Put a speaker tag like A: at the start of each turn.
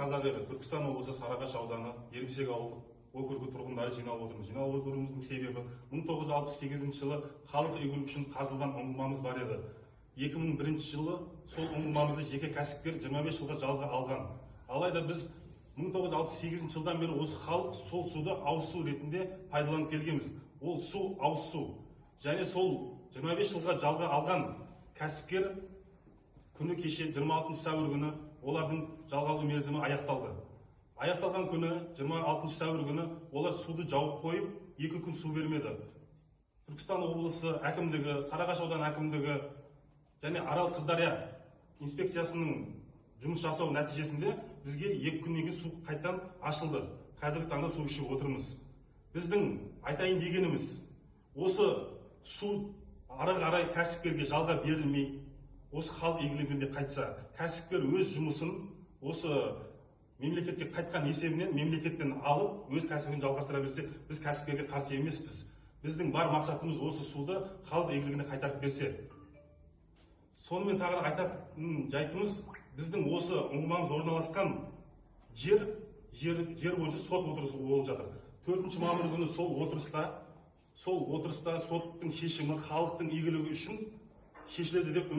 A: қазақ елі, Түркістан облысы Сарыағаш ауданы Ербісек ауылдық округі тұрғындары жиналып отырмыз. Жиналып отыруымыздың себебі 1968 жылы халық игілігі үшін қазылған ұңғымамыз бар еді. 2001 жылы сол ұңғымамызды жеке кәсіпкер 25 жылға жалға алған. Алайда біз 1968 жылдан бері осы халық сол суды ауыз су ретінде пайдаланып келгенбіз. Ол су ауыз су. Және сол 25 жылға жалға алған кәсіпкер күні кеше 26 сәуір күні олардың жалға алу мерзімі аяқталды. Аяқталған күні 26 сәуір күні олар суды жауып қойып, 2 күн су бермеді. Түркістан облысы әкімдігі, Сарыағаш ауданы әкімдігі және Арал-Сырдария инспекциясының жұмыс жасау нәтижесінде бізге 2 күннен кейін су қайтадан ашылды. Қазіргі таңда су ішіп отырмыз. Біздің айтайын дегеніміз, осы су ары қарай кәсіпкерге жалға берілмей, осы халық игілігіне қайтса, кәсіпкер өз жұмысын осы мемлекетке қайтқан есебінен мемлекеттен алып, өз кәсібін жалғастыра берсе, біз кәсіпкерге қарсы емеспіз. Біздің бар мақсатымыз осы суды халық игілігіне қайтарып берсе. Сонымен тағы айтатын жайтымыз, біздің осы ұңғымамыз орналасқан жер бойынша сот отырысы болып жатыр. 4 мамыр күні сол отырыста соттың шешімі халықтың игілігі үшін шешіледі деп